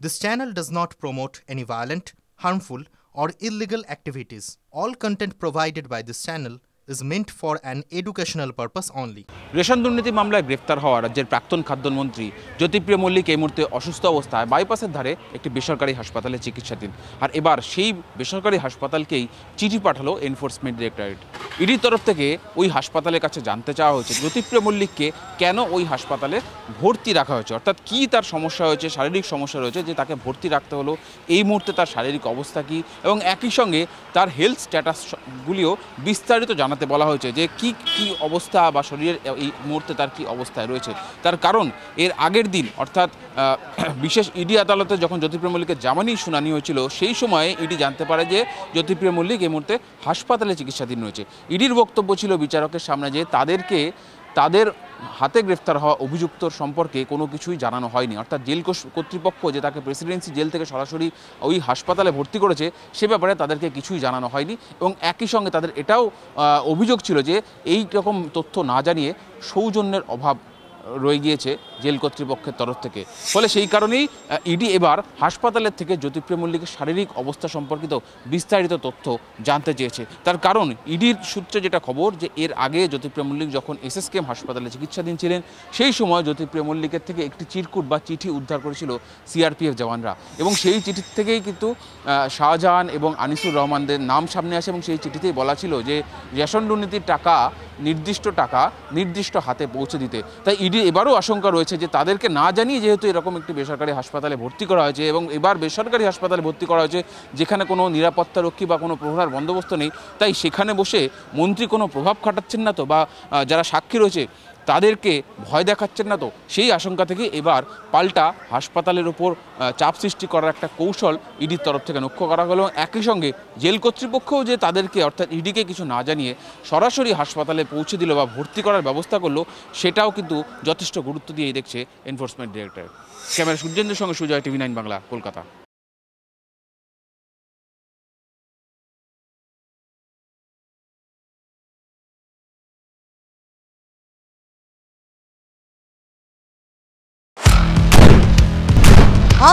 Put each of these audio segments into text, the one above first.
This channel does not promote any violent, harmful, or illegal activities. All content provided by this channel is meant for an educational purpose only. Ration দুর্নীতি মামলায় গ্রেফতার হওয়া রাজ্যের প্রাক্তন খাদ্যমন্ত্রী জ্যোতিপ্রিয় মল্লিক এই মুহূর্তে অসুস্থ অবস্থায় বাইপাসের ধারে একটি বেসরকারি হাসপাতালে চিকিৎসাধীন। আর এবার সেই বেসরকারি হাসপাতালকেই চিঠি পাঠালো এনফোর্সমেন্ট ডিরেক্টরেট। ইডির তরফ থেকে ওই হাসপাতালের কাছে জানতে চাওয়া হয়েছে জ্যোতিপ্রিয় মল্লিককে কেন ওই হাসপাতালে ভর্তি রাখা হয়েছে, অর্থাৎ কী তার সমস্যা হয়েছে, শারীরিক সমস্যা রয়েছে যে তাকে ভর্তি রাখতে হলো, এই মুহূর্তে তার শারীরিক অবস্থা কী, এবং একই সঙ্গে তার হেলথ স্ট্যাটাসগুলিও বিস্তারিত জানাতে বলা হয়েছে যে কি কি অবস্থা বা শরীরের এই মুহূর্তে তার কি অবস্থায় রয়েছে। তার কারণ এর আগের দিন অর্থাৎ বিশেষ ইডি আদালতে যখন জ্যোতিপ্রিয় মল্লিকের জামিনী শুনানি হয়েছিল সেই সময়ে ইডি জানতে পারে যে জ্যোতিপ্রিয় মল্লিক এই মুহূর্তে হাসপাতালে চিকিৎসাধীন রয়েছে। ইডির বক্তব্য ছিল বিচারকের সামনে যে তাদের হাতে গ্রেফতার হওয়া অভিযুক্তর সম্পর্কে কোনো কিছুই জানানো হয়নি, অর্থাৎ জেল কর্তৃপক্ষ যে তাকে প্রেসিডেন্সি জেল থেকে সরাসরি ওই হাসপাতালে ভর্তি করেছে সে ব্যাপারে তাদেরকে কিছুই জানানো হয়নি। এবং একই সঙ্গে তাদের এটাও অভিযোগ ছিল যে এই রকম তথ্য না জানিয়ে সৌজন্যের অভাব রয়ে গিয়েছে জেল কর্তৃপক্ষের তরফ থেকে। ফলে সেই কারণেই ইডি এবার হাসপাতালের থেকে জ্যোতিপ্রিয় মল্লিকের শারীরিক অবস্থা সম্পর্কিত বিস্তারিত তথ্য জানতে চেয়েছে। তার কারণ ইডির সূত্রে যেটা খবর যে এর আগে জ্যোতিপ্রিয় মল্লিক যখন এসএসকেএম হাসপাতালে চিকিৎসাধীন ছিলেন সেই সময় জ্যোতিপ্রিয় মল্লিকের থেকে একটি চিরকুট বা চিঠি উদ্ধার করেছিল সিআরপিএফ জওয়ানরা, এবং সেই চিঠির থেকেই কিন্তু শাহজাহান এবং আনিসুর রহমানদের নাম সামনে আসে। এবং সেই চিঠিতেই বলা ছিল যে রেশন দুর্নীতির টাকা নির্দিষ্ট হাতে পৌঁছে দিতে। তাই ইডি এবারও আশঙ্কা রয়েছে যে তাদেরকে না জানিয়ে যেহেতু এরকম একটি বেসরকারি হাসপাতালে ভর্তি করা হয়েছে, এবং এবার বেসরকারি হাসপাতালে ভর্তি করা হয়েছে যেখানে কোনো নিরাপত্তারক্ষী বা কোনো প্রহরার বন্দোবস্ত নেই, তাই সেখানে বসে মন্ত্রী কোনো প্রভাব খাটাচ্ছেন না তো, বা যারা সাক্ষী রয়েছে তাদেরকে ভয় দেখাচ্ছেন না তো, সেই আশঙ্কা থেকে এবার পাল্টা হাসপাতালের ওপর চাপ সৃষ্টি করার একটা কৌশল ইডির তরফ থেকে লক্ষ্য করা হলো। একই সঙ্গে জেল কর্তৃপক্ষও যে তাদেরকে অর্থাৎ ইডিকে কিছু না জানিয়ে সরাসরি হাসপাতালে পৌঁছে দিল বা ভর্তি করার ব্যবস্থা করলো, সেটাও কিন্তু যথেষ্ট গুরুত্ব দিয়েই দেখছে এনফোর্সমেন্ট ডিরেক্টরেট। ক্যামেরা সূর্যেন্দ্রের সঙ্গে সুজয়, টিভি 9 বাংলা, কলকাতা।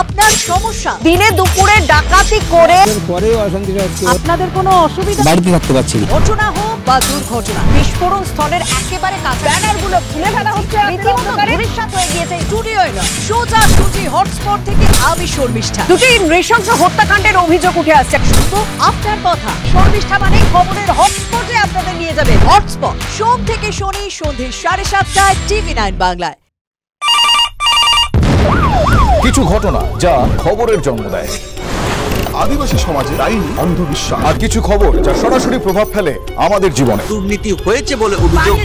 আপনার সমস্যা দিনে দুপুরে ডাকাতি করে আপনাদের কোনো অসুবিধা, বাড়িতে থাকতে পারছি না, ঘটনা হোক বা দুর্ঘটনা, বিস্ফোরণ স্থলের একেবারে কাছে ব্যানারগুলো খুলে ফেলা হচ্ছে, রীতিমতো ভবিষ্যৎ হয়ে গিয়েছে স্টুডিওয় নয় সোজাসুজি হটস্পট থেকে আমি শর্মিষ্ঠা। দুটি নৃশংস হত্যাকাণ্ডের অভিযোগ উঠে আসছে, শুধু আপনার কথা শর্মিষ্ঠা মানে খবরের হটস্পটে আপনাদের নিয়ে যাবে। হটস্পট সোম থেকে শনি সন্ধ্যে 7:30টায় টিভি 9 বাংলায়। কিছু ঘটনা যা খবরের জন্ম দেয়, আদিবাসী সমাজের আইনি অন্ধবিশ্বাস, আর কিছু খবর যা সরাসরি প্রভাব ফেলে আমাদের জীবনে। দুর্নীতি হয়েছে বলে অভিযোগ,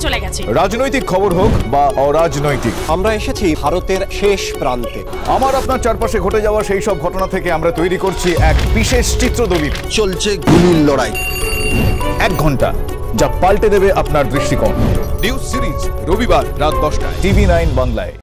চলে গেছে। রাজনৈতিক খবর হোক বা অরাজনৈতিক, আমরা এসেছি ভারতের শেষ প্রান্তে। আমার আপনার চারপাশে ঘটে যাওয়া সেই সব ঘটনা থেকে আমরা তৈরি করছি এক বিশেষ চিত্রদলিত। চলছে গুলির লড়াই, 1 ঘন্টা যা পাল্টে দেবে আপনার দৃষ্টিকোণ। নিউজ সিরিজ রবিবার রাত 10টায় টিভি 9 বাংলায়।